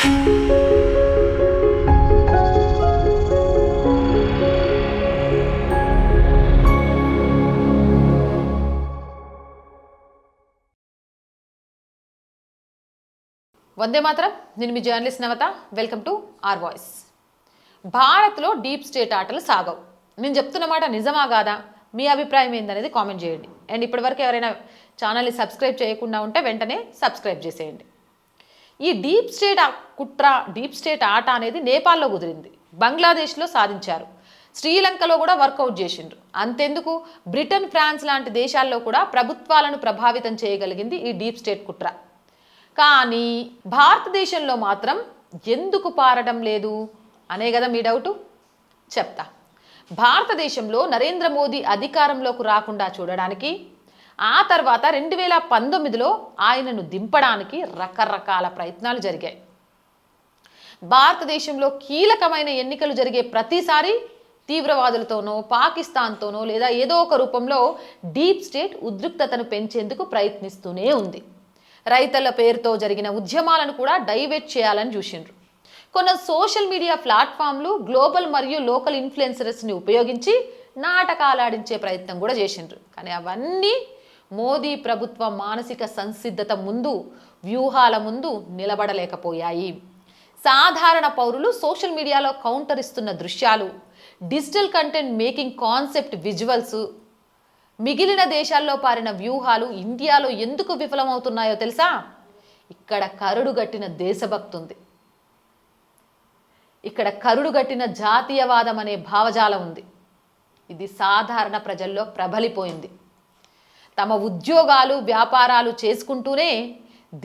వందే మాత్రం. నేను మీ జర్నలిస్ట్ నవత. Welcome to our voice. భారత్లో డీప్ స్టేట్ ఆటలు సాగవు. నేను చెప్తున్న మాట నిజమా కాదా, మీ అభిప్రాయం ఏందనేది కామెంట్ చేయండి. అండ్ ఇప్పటివరకు ఎవరైనా ఛానల్ని సబ్స్క్రైబ్ చేయకుండా ఉంటే వెంటనే సబ్స్క్రైబ్ చేసేయండి. ఈ డీప్ స్టేట్ ఆట అనేది నేపాల్లో కుదిరింది, బంగ్లాదేశ్లో సాధించారు, శ్రీలంకలో కూడా వర్కౌట్ చేసిండ్రు. అంతెందుకు, బ్రిటన్, ఫ్రాన్స్ లాంటి దేశాల్లో కూడా ప్రభుత్వాలను ప్రభావితం చేయగలిగింది ఈ డీప్ స్టేట్ కుట్ర. కానీ భారతదేశంలో మాత్రం ఎందుకు పారడం లేదు అనే కదా మీ డౌటు. చెప్తా. భారతదేశంలో నరేంద్ర మోదీ అధికారంలోకి రాకుండా చూడడానికి, ఆ తర్వాత 2019లో ఆయనను దింపడానికి రకరకాల ప్రయత్నాలు జరిగాయి. భారతదేశంలో కీలకమైన ఎన్నికలు జరిగే ప్రతిసారి తీవ్రవాదులతోనో, పాకిస్తాన్తోనో లేదా ఏదో ఒక రూపంలో డీప్ స్టేట్ ఉద్రిక్తతను పెంచేందుకు ప్రయత్నిస్తూనే ఉంది. రైతుల పేరుతో జరిగిన ఉద్యమాలను కూడా డైవర్ట్ చేయాలని చూసిండ్రు. కొన్ని సోషల్ మీడియా ప్లాట్ఫామ్లు గ్లోబల్ మరియు లోకల్ ఇన్ఫ్లుయెన్సర్స్ని ఉపయోగించి నాటకాలాడించే ప్రయత్నం కూడా చేసిండ్రు. కానీ అవన్నీ మోదీ ప్రభుత్వ మానసిక సంసిద్ధత ముందు, వ్యూహాల ముందు నిలబడలేకపోయాయి. సాధారణ పౌరులు సోషల్ మీడియాలో కౌంటర్ ఇస్తున్న దృశ్యాలు, digital content making concept visuals, మిగిలిన దేశాల్లో పారిన వ్యూహాలు ఇండియాలో ఎందుకు విఫలమవుతున్నాయో తెలుసా? ఇక్కడ కరుడుగట్టిన దేశభక్తి ఉంది, ఇక్కడ కరుడుగట్టిన జాతీయవాదం అనే భావజాలం ఉంది. ఇది సాధారణ ప్రజల్లో ప్రబలిపోయింది. తమ ఉద్యోగాలు, వ్యాపారాలు చేసుకుంటూనే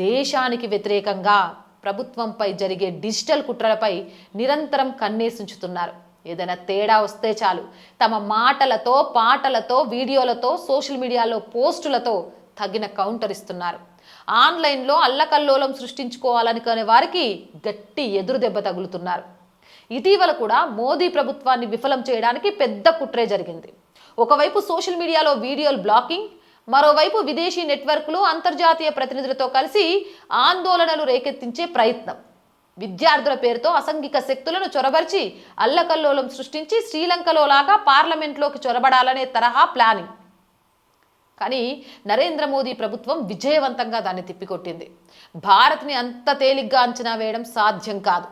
దేశానికి వ్యతిరేకంగా ప్రభుత్వంపై జరిగే డిజిటల్ కుట్రలపై నిరంతరం కన్నేసుంచుతున్నారు. ఏదైనా తేడా వస్తే చాలు తమ మాటలతో, పాటలతో, వీడియోలతో, సోషల్ మీడియాలో పోస్టులతో తగిన కౌంటర్ ఇస్తున్నారు. ఆన్లైన్లో అల్లకల్లోలం సృష్టించుకోవాలనుకునే వారికి గట్టి ఎదురు దెబ్బ తగులుతున్నారు. ఇటీవల కూడా మోదీ ప్రభుత్వాన్ని విఫలం చేయడానికి పెద్ద కుట్రే జరిగింది. ఒకవైపు సోషల్ మీడియాలో వీడియోలు బ్లాకింగ్, మరోవైపు విదేశీ నెట్వర్క్లు, అంతర్జాతీయ ప్రతినిధులతో కలిసి ఆందోళనలు రేకెత్తించే ప్రయత్నం. విద్యార్థుల పేరుతో అసంఘిక శక్తులను చొరబరిచి అల్లకల్లోలం సృష్టించి శ్రీలంకలో లాగా పార్లమెంట్లోకి చొరబడాలనే తరహా ప్లానింగ్. కానీ నరేంద్ర మోదీ ప్రభుత్వం విజయవంతంగా దాన్ని తిప్పికొట్టింది. భారత్ని అంత తేలిగ్గా అంచనా వేయడం సాధ్యం కాదు.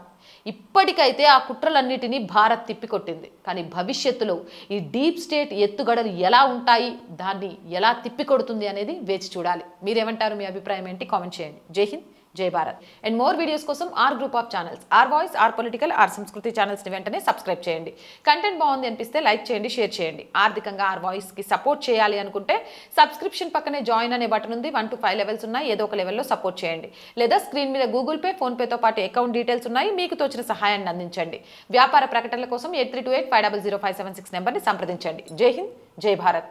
ఇప్పటికైతే ఆ కుట్రలన్నిటినీ భారత్ తిప్పికొట్టింది. కానీ భవిష్యత్తులో ఈ డీప్ స్టేట్ ఎత్తుగడలు ఎలా ఉంటాయి, దాన్ని ఎలా తిప్పికొడుతుంది అనేది వేచి చూడాలి. మీరేమంటారు? మీ అభిప్రాయం ఏంటి? కామెంట్ చేయండి. జై హింద్, జై భారత్. అండ్ మోర్ వీడియోస్ కోసం R group of channels, R voice, R political, R Sanskriti ఛానల్స్ని వెంటనే సబ్స్క్రైబ్ చేయండి. కంటెంట్ బాగుంది అనిపిస్తే లైక్ చేయండి, షేర్ చేయండి. ఆర్థికంగా ఆర్ వాయిస్కి సపోర్ట్ చేయాలి అనుకుంటే సబ్స్క్రిప్షన్ పక్కనే జాయిన్ అనే బటన్ ఉంది. 1 to 5 లెవెల్స్ ఉన్నాయి. ఏదో ఒక లెవెల్లో సపోర్ట్ చేయండి. లేదా స్క్రీన్ మీద గూగుల్ పే, ఫోన్పేతో పాటు అకౌంట్ డీటెయిల్స్ ఉన్నాయి. మీకు తోచిన సహాయాన్ని అందించండి. వ్యాపార ప్రకటనల కోసం 8328500576 నెంబర్ని సంప్రదించండి. జై హింద్, జై భారత్.